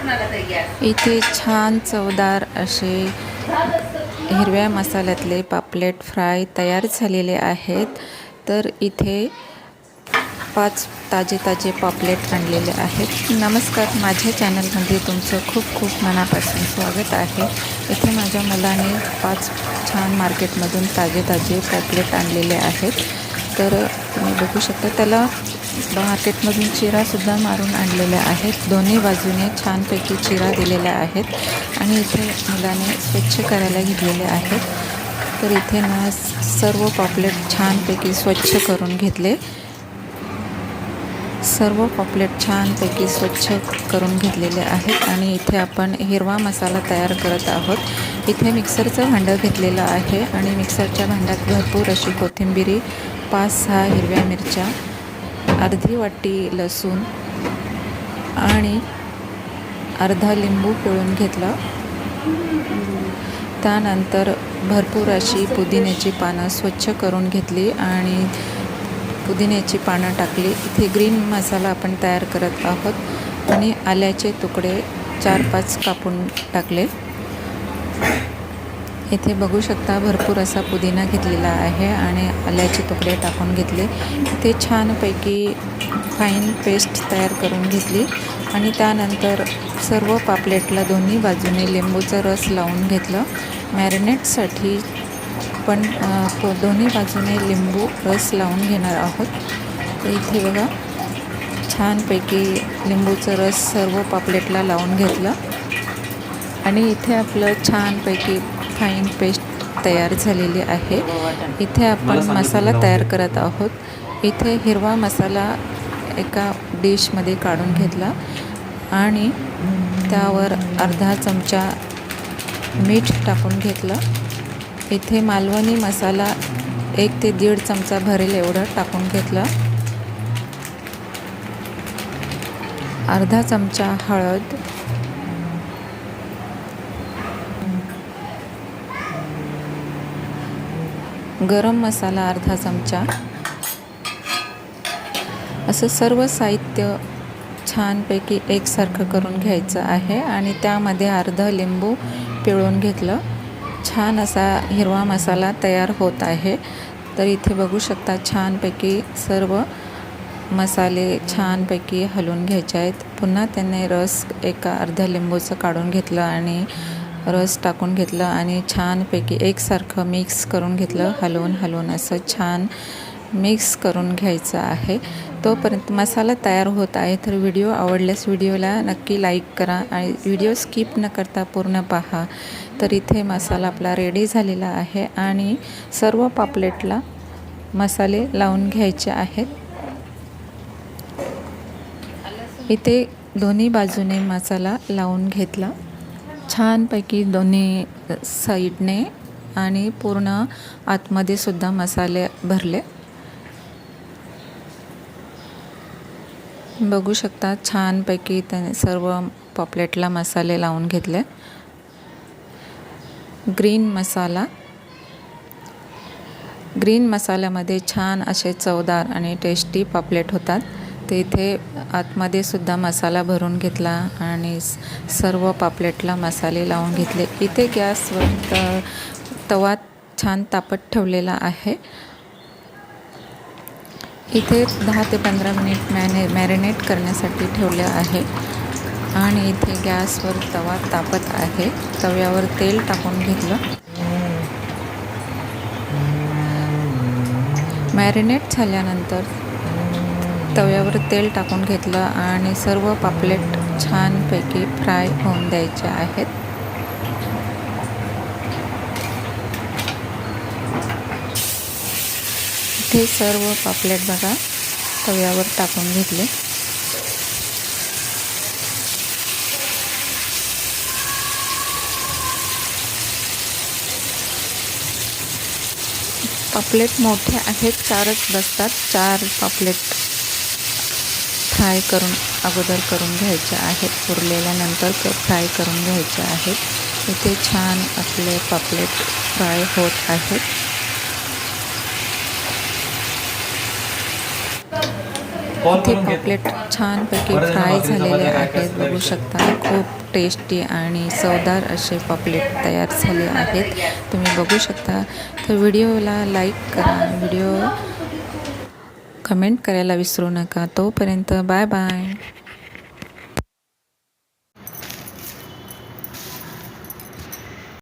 इथे छान चवदार असे हिरव्या मसाल्यातले पापलेट फ्राय तयार झालेले आहेत। तर इथे 5 ताजे पापलेट आणलेले आहेत। नमस्कार, माझ्या चॅनलमध्ये तुमचं खूप खूप मनापासून स्वागत आहे। इथे माझ्या मुलाने 5 छान मार्केटमधून ताजे पापलेट आणलेले आहेत। तर तुम्ही बघू शकता, त्याला मार्केटमधून चिरासुद्धा मारून आणलेले आहेत। दोन्ही बाजूने छानपैकी चिरा दिलेल्या आहेत आणि इथे मुलाने स्वच्छ करायला घेतलेले आहेत। तर इथे ना सर्व पापलेट छानपैकी स्वच्छ करून घेतले। सर्व पापलेट छानपैकी स्वच्छ करून घेतलेले आहेत आणि इथे आपण हिरवा मसाला तयार करत आहोत। इथे मिक्सरचं भांडं घेतलेलं आहे आणि मिक्सरच्या भांड्यात भरपूर अशी कोथिंबीर, 5-6 हिरव्या मिरच्या, अर्धी वाटी लसूण आणि अर्धा लिंबू पिळून घेतला। त्यानंतर भरपूर अशी पुदिन्याची पानं स्वच्छ करून घेतली आणि पुदिन्याची पानं टाकली। इथे ग्रीन मसाला आपण तयार करत आहोत आणि आल्याचे तुकडे 4-5 कापून टाकले। इथे बघू शकता भरपूर असा पुदिना घेतलेला आहे आणि आल्याचे तुकडे टाकून घेतले। इथे छानपैकी फाईन पेस्ट तयार करून घेतली आणि त्यानंतर सर्व पापलेटला दोन्ही बाजूने लिंबूचा रस लावून घेतलं। मॅरिनेटसाठी पण दोन्ही बाजूने लिंबू रस लावून घेणार आहोत। तर इथे बघा छानपैकी लिंबूचा रस सर्व पापलेटला लावून घेतलं आणि इथे आपलं छानपैकी फाईन पेस्ट तयार झालेली आहे। इथे आपण मसाला तयार करत आहोत। इथे हिरवा मसाला एका डिशमध्ये काढून घेतला आणि त्यावर अर्धा चमचा मीठ टाकून घेतलं। इथे मालवणी मसाला 1 ते 1.5 चमचा भरेल एवढं टाकून घेतलं। अर्धा चमचा हळद, गरम मसाला अर्धा चमचा, असं सर्व साहित्य छानपैकी एकसारखं करून घ्यायचं आहे आणि त्यामध्ये अर्धा लिंबू पिळून घेतलं। छान असा हिरवा मसाला तयार होत आहे। तर इथे बघू शकता छानपैकी सर्व मसाले छानपैकी हलवून घ्यायचे आहेत। पुन्हा त्याने रस एका अर्ध्या लिंबूचं काढून घेतलं आणि रस टाकून घेतलं आणि छानपैकी एकसारखं मिक्स करून घेतलं। हलवून असं छान मिक्स करून घ्यायचं आहे। तोपर्यंत मसाला तयार होत आहे। तर व्हिडिओ आवडल्यास व्हिडिओला नक्की लाईक करा आणि व्हिडिओ स्किप न करता पूर्ण पहा। तर इथे मसाला आपला रेडी झालेला आहे आणि सर्व पापलेटला मसाले लावून घ्यायचे आहेत। इथे दोन्ही बाजूने मसाला लावून घेतला छानपैकी दोन्ही साईडने आणि पूर्ण आतमध्ये सुद्धा मसाले भरले। बघू शकता छानपैकी त्याने सर्व पापलेटला मसाले लावून घेतले। ग्रीन मसाल्यामध्ये छान असे चवदार आणि टेस्टी पापलेट होतात। ते इथे आतमध्ये सुद्धा मसाला भरून घेतला आणि सर्व पापलेटला मसाले लावून घेतले। इथे गॅसवर तवा छान तापत ठेवलेला आहे। इथे 10 ते 15 मिनिट मॅरिनेट करण्यासाठी ठेवले आहे आणि इथे गॅसवर तवा तापत आहे। तव्यावर तेल टाकून घेतलं। मॅरिनेट झाल्यानंतर तव्यावर तेल टाकून घेतलं आणि सर्व पापलेट छानपैकी फ्राय होऊन द्यायचे आहेत। इथे सर्व पापलेट बघा तव्यावर टाकून घेतले। पापलेट मोठे आहेत, 4च बसतात। 4 पापलेट फ्राय करून अगोदर करून घ्यायचे आहेत। उरलेल्यानंतर फ्राय करून घ्यायचे आहेत। इथे छान आपले पापलेट फ्राय होत आहेत। इथे पॉपलेट छानपैकी फ्राय झालेले आहेत, बघू शकता. खूप टेस्टी आणि चवदार असे पॉपलेट तयार झाले आहेत, तुम्ही बघू शकता. तर व्हिडिओला लाईक करा, व्हिडिओ कमेंट करायला विसरू नका. तोपर्यंत बाय बाय.